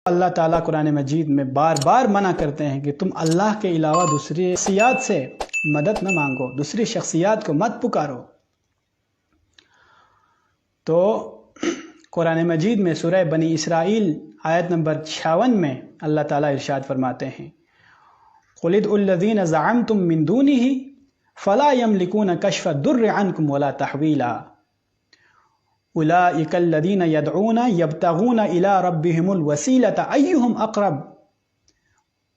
اللہ تعالیٰ قرآن مجید میں بار بار منع کرتے ہیں کہ تم اللہ کے علاوہ دوسری شخصیات سے مدد نہ مانگو، دوسری شخصیات کو مت پکارو۔ تو قرآن مجید میں سورہ بنی اسرائیل آیت نمبر 56 میں اللہ تعالیٰ ارشاد فرماتے ہیں قُلِ ادْعُوا الَّذِينَ زَعَمْتُم مِّن دُونِهِ فَلَا يَمْلِكُونَ كَشْفَ الضُّرِّ عَنكُمْ وَلَا تَحْوِيلًا أُولَٰئِكَ الَّذِينَ يَدْعُونَ يَبْتَغُونَ إِلَىٰ رَبِّهِمُ الْوَسِيلَةَ أَيُّهُمْ أَقْرَبُ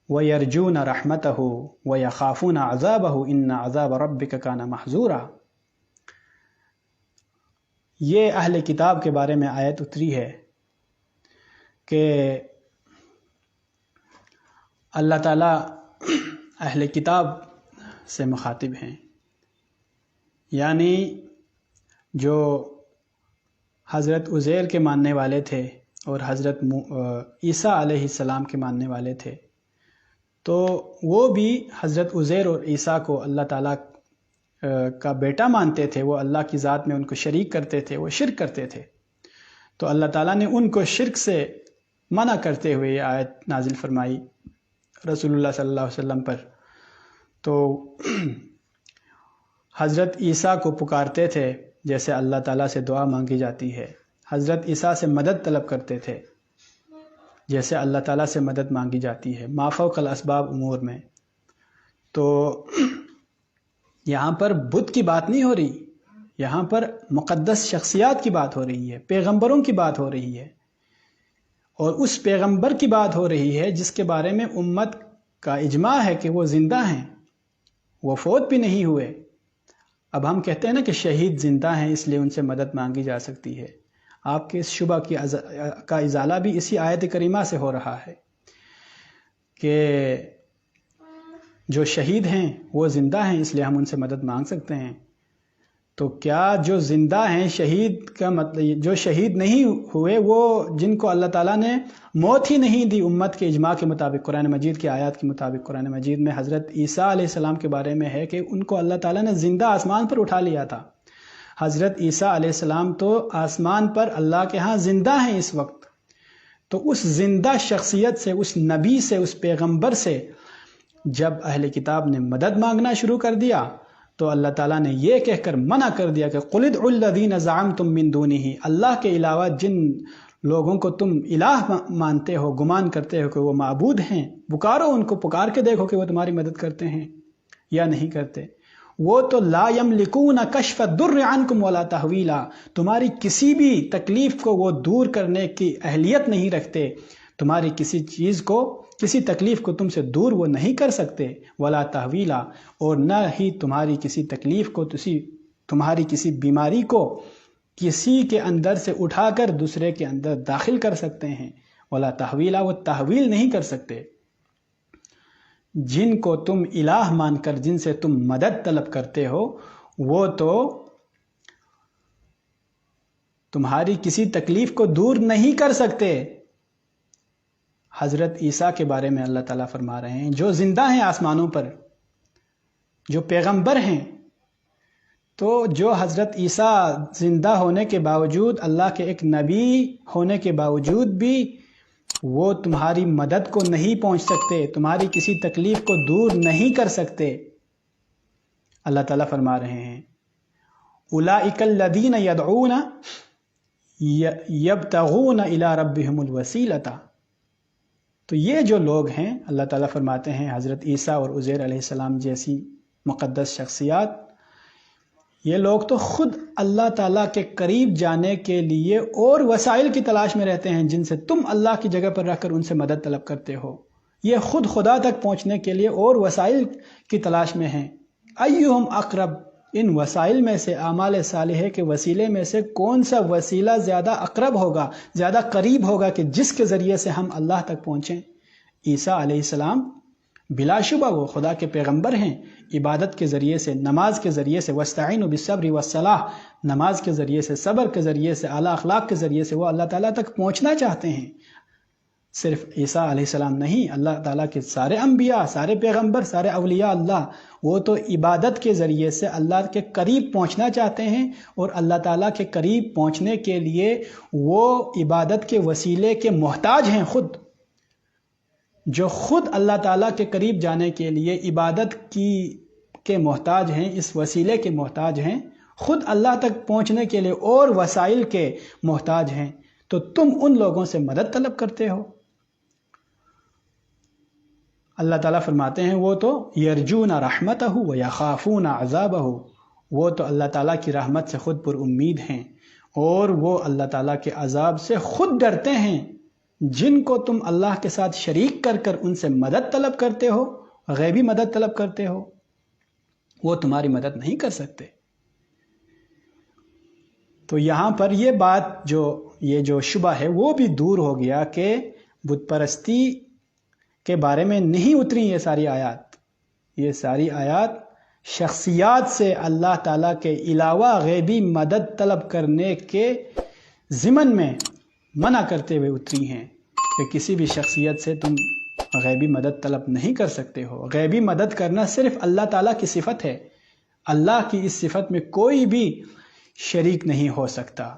وَيَرْجُونَ رَحْمَتَهُ وَيَخَافُونَ عَذَابَهُ إِنَّ عَذَابَ رَبِّكَ كَانَ مَحْذُورًا۔ یہ اہل کتاب کے بارے میں آیت اتری ہے کہ اللہ تعالیٰ اہل کتاب سے مخاطب ہیں، یعنی جو حضرت عزیر کے ماننے والے تھے اور حضرت عیسیٰ علیہ السلام کے ماننے والے تھے، تو وہ بھی حضرت عزیر اور عیسیٰ کو اللہ تعالیٰ کا بیٹا مانتے تھے، وہ اللہ کی ذات میں ان کو شریک کرتے تھے، وہ شرک کرتے تھے۔ تو اللہ تعالیٰ نے ان کو شرک سے منع کرتے ہوئے یہ آیت نازل فرمائی رسول اللہ صلی اللہ علیہ وسلم پر۔ تو حضرت عیسیٰ کو پکارتے تھے جیسے اللہ تعالیٰ سے دعا مانگی جاتی ہے، حضرت عیسیٰ سے مدد طلب کرتے تھے جیسے اللہ تعالیٰ سے مدد مانگی جاتی ہے ما فوق الاسباب امور میں۔ تو یہاں پر بت کی بات نہیں ہو رہی، یہاں پر مقدس شخصیات کی بات ہو رہی ہے، پیغمبروں کی بات ہو رہی ہے، اور اس پیغمبر کی بات ہو رہی ہے جس کے بارے میں امت کا اجماع ہے کہ وہ زندہ ہیں، وہ فوت بھی نہیں ہوئے۔ اب ہم کہتے ہیں نا کہ شہید زندہ ہیں اس لیے ان سے مدد مانگی جا سکتی ہے۔ آپ کے اس شبہ کا ازالہ بھی اسی آیت کریمہ سے ہو رہا ہے کہ جو شہید ہیں وہ زندہ ہیں اس لیے ہم ان سے مدد مانگ سکتے ہیں۔ تو کیا جو زندہ ہیں، شہید کا مطلب جو شہید نہیں ہوئے، وہ جن کو اللہ تعالیٰ نے موت ہی نہیں دی امت کے اجماع کے مطابق، قرآن مجید کی آیات کے مطابق، قرآن مجید میں حضرت عیسیٰ علیہ السلام کے بارے میں ہے کہ ان کو اللہ تعالیٰ نے زندہ آسمان پر اٹھا لیا تھا۔ حضرت عیسیٰ علیہ السلام تو آسمان پر اللہ کے ہاں زندہ ہیں اس وقت۔ تو اس زندہ شخصیت سے، اس نبی سے، اس پیغمبر سے جب اہل کتاب نے مدد مانگنا شروع کر دیا تو اللہ تعالیٰ نے یہ کہہ کر منع کر دیا کہ قُلِ ادْعُوا الَّذِينَ زَعَمْتُم مِّن دُونِهِ، اللہ کے علاوہ جن لوگوں کو تم الہ مانتے ہو، گمان کرتے ہو کہ وہ معبود ہیں، پکارو ان کو، پکار کے دیکھو کہ وہ تمہاری مدد کرتے ہیں یا نہیں کرتے۔ وہ تو لا یملکون کشف الضر عنکم ولا تحویلا، تمہاری کسی بھی تکلیف کو وہ دور کرنے کی اہلیت نہیں رکھتے، تمہاری کسی چیز کو، کسی تکلیف کو تم سے دور وہ نہیں کر سکتے، ولا تحویلا، اور نہ ہی تمہاری کسی تکلیف کو، تمہاری کسی بیماری کو کسی کے اندر سے اٹھا کر دوسرے کے اندر داخل کر سکتے ہیں، ولا تحویلا، وہ تحویل نہیں کر سکتے۔ جن کو تم الہ مان کر جن سے تم مدد طلب کرتے ہو وہ تو تمہاری کسی تکلیف کو دور نہیں کر سکتے۔ حضرت عیسیٰ کے بارے میں اللہ تعالیٰ فرما رہے ہیں جو زندہ ہیں آسمانوں پر، جو پیغمبر ہیں، تو جو حضرت عیسیٰ زندہ ہونے کے باوجود، اللہ کے ایک نبی ہونے کے باوجود بھی وہ تمہاری مدد کو نہیں پہنچ سکتے، تمہاری کسی تکلیف کو دور نہیں کر سکتے۔ اللہ تعالیٰ فرما رہے ہیں اولئک الذین یدعون یبتغون الی ربہم الوسیلۃ، تو یہ جو لوگ ہیں، اللہ تعالیٰ فرماتے ہیں حضرت عیسیٰ اور عزیر علیہ السلام جیسی مقدس شخصیات، یہ لوگ تو خود اللہ تعالیٰ کے قریب جانے کے لیے اور وسائل کی تلاش میں رہتے ہیں جن سے تم اللہ کی جگہ پر رکھ کر ان سے مدد طلب کرتے ہو، یہ خود خدا تک پہنچنے کے لیے اور وسائل کی تلاش میں ہیں۔ ایہم اقرب، ان وسائل میں سے، اعمال صالحہ کے وسیلے میں سے کون سا وسیلہ زیادہ اقرب ہوگا، زیادہ قریب ہوگا کہ جس کے ذریعے سے ہم اللہ تک پہنچیں؟ عیسیٰ علیہ السلام بلا شبہ وہ خدا کے پیغمبر ہیں، عبادت کے ذریعے سے، نماز کے ذریعے سے، وَاسْتَعِينُوا بِالصَّبْرِ وَالصَّلَاةِ، نماز کے ذریعے سے، صبر کے ذریعے سے، اعلیٰ اخلاق کے ذریعے سے وہ اللہ تعالیٰ تک پہنچنا چاہتے ہیں۔ صرف عیسیٰ علیہ السلام نہیں، اللہ تعالیٰ کے سارے انبیاء، سارے پیغمبر، سارے اولیاء اللہ، وہ تو عبادت کے ذریعے سے اللہ کے قریب پہنچنا چاہتے ہیں، اور اللہ تعالیٰ کے قریب پہنچنے کے لیے وہ عبادت کے وسیلے کے محتاج ہیں خود۔ جو خود اللہ تعالیٰ کے قریب جانے کے لیے عبادت کے محتاج ہیں، اس وسیلے کے محتاج ہیں، خود اللہ تک پہنچنے کے لیے اور وسائل کے محتاج ہیں، تو تم ان لوگوں سے مدد طلب کرتے ہو۔ اللہ تعالیٰ فرماتے ہیں وہ تو یرجون رحمتہ ویخافون عذابہ، وہ تو اللہ تعالیٰ کی رحمت سے خود پر امید ہیں اور وہ اللہ تعالیٰ کے عذاب سے خود ڈرتے ہیں۔ جن کو تم اللہ کے ساتھ شریک کر کر ان سے مدد طلب کرتے ہو، غیبی مدد طلب کرتے ہو، وہ تمہاری مدد نہیں کر سکتے۔ تو یہاں پر یہ بات یہ جو شبہ ہے وہ بھی دور ہو گیا کہ بت پرستی کے بارے میں نہیں اتری یہ ساری آیات۔ یہ ساری آیات شخصیات سے اللہ تعالیٰ کے علاوہ غیبی مدد طلب کرنے کے ضمن میں منع کرتے ہوئے اتری ہیں کہ کسی بھی شخصیت سے تم غیبی مدد طلب نہیں کر سکتے ہو۔ غیبی مدد کرنا صرف اللہ تعالیٰ کی صفت ہے، اللہ کی اس صفت میں کوئی بھی شریک نہیں ہو سکتا۔